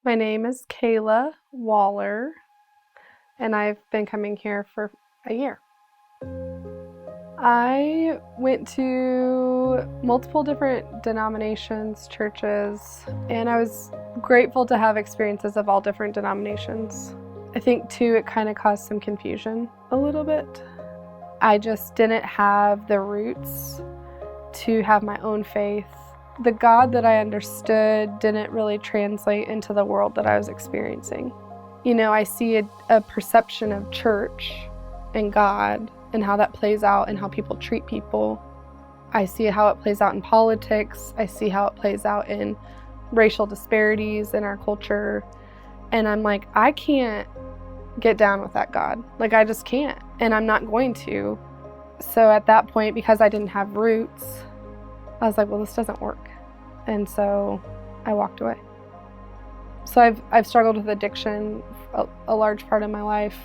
My name is Cayla Waller, and I've been coming here for a year. I went to multiple different denominations, churches, and I was grateful to have experiences of all different denominations. I think, too, it kind of caused some confusion a little bit. I just didn't have the roots to have my own faith. The God that I understood didn't really translate into the world that I was experiencing. You know, I see a perception of church and God and how that plays out and how people treat people. I see how it plays out in politics. I see how it plays out in racial disparities in our culture. And I'm like, I can't get down with that God. Like, I just can't. And I'm not going to. So at that point, because I didn't have roots, I was like, well, this doesn't work. And so I walked away. So I've struggled with addiction a large part of my life.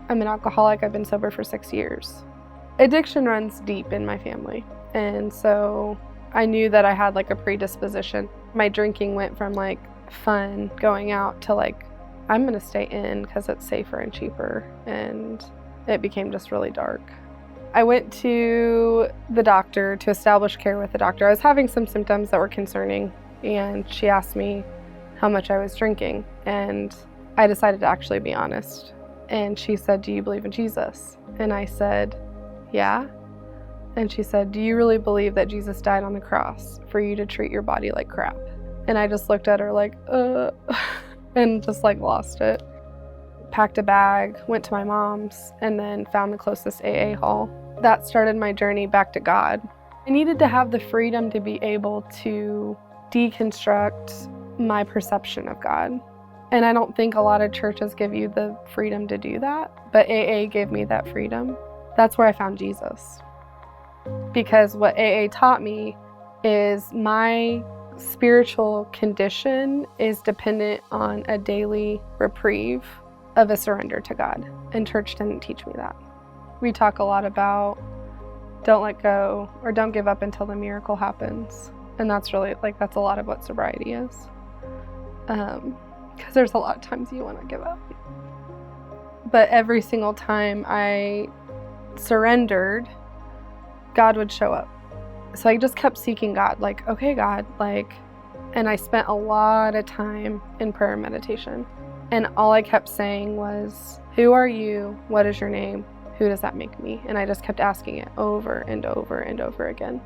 I'm an alcoholic. I've been sober for 6 years. Addiction runs deep in my family. And so I knew that I had like a predisposition. My drinking went from like fun going out to like, I'm going to stay in because it's safer and cheaper. And it became just really dark. I went to the doctor to establish care with the doctor. I was having some symptoms that were concerning, and she asked me how much I was drinking, and I decided to actually be honest. And she said, do you believe in Jesus? And I said, yeah. And she said, do you really believe that Jesus died on the cross for you to treat your body like crap? And I just looked at her like, and just like lost it. Packed a bag, went to my mom's, and then found the closest AA hall. That started my journey back to God. I needed to have the freedom to be able to deconstruct my perception of God. And I don't think a lot of churches give you the freedom to do that, but AA gave me that freedom. That's where I found Jesus. Because what AA taught me is my spiritual condition is dependent on a daily reprieve of a surrender to God, and church didn't teach me that. We talk a lot about don't let go or don't give up until the miracle happens, and that's really that's a lot of what sobriety is, because there's a lot of times you want to give up, but every single time I surrendered, God would show up. So I just kept seeking God, like, okay, God, and I spent a lot of time in prayer and meditation. And all I kept saying was, who are you? What is your name? Who does that make me? And I just kept asking it over and over and over again.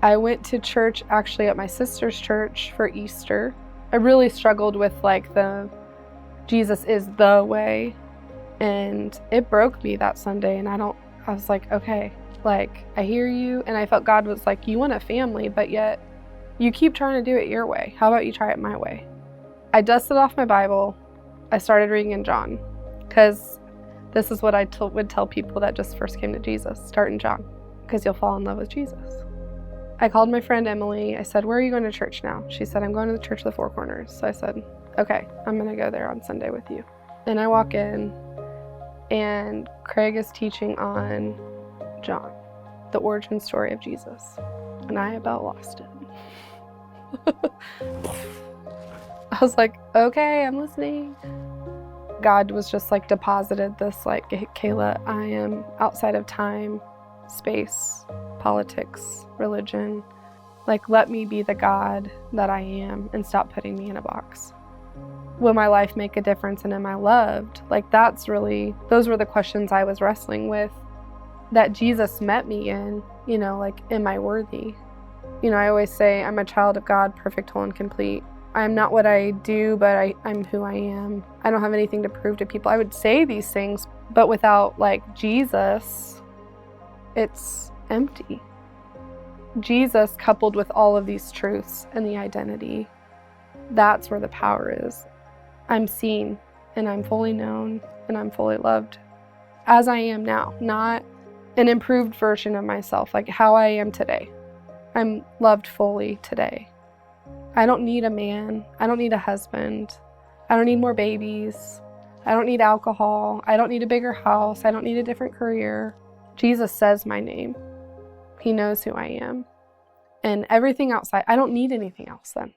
I went to church, actually at my sister's church for Easter. I really struggled with the Jesus is the way. And it broke me that Sunday. And I was like, okay, I hear you. And I felt God was like, you want a family, but yet you keep trying to do it your way. How about you try it my way? I dusted off my Bible. I started reading in John, because this is what I would tell people that just first came to Jesus. Start in John, because you'll fall in love with Jesus. I called my friend Emily. I said, where are you going to church now? She said, I'm going to the Church of the Four Corners. So I said, okay, I'm going to go there on Sunday with you. And I walk in, and Craig is teaching on John, the origin story of Jesus. And I about lost it. I was like, okay, I'm listening. God was just deposited this Cayla, I am outside of time, space, politics, religion. Let me be the God that I am and stop putting me in a box. Will my life make a difference, and am I loved? Those were the questions I was wrestling with that Jesus met me in, am I worthy? I always say I'm a child of God, perfect, whole, and complete. I'm not what I do, but I'm who I am. I don't have anything to prove to people. I would say these things, but without Jesus, it's empty. Jesus coupled with all of these truths and the identity, that's where the power is. I'm seen, and I'm fully known, and I'm fully loved as I am now, not an improved version of myself, how I am today. I'm loved fully today. I don't need a man. I don't need a husband. I don't need more babies. I don't need alcohol. I don't need a bigger house. I don't need a different career. Jesus says my name. He knows who I am. And everything outside, I don't need anything else then.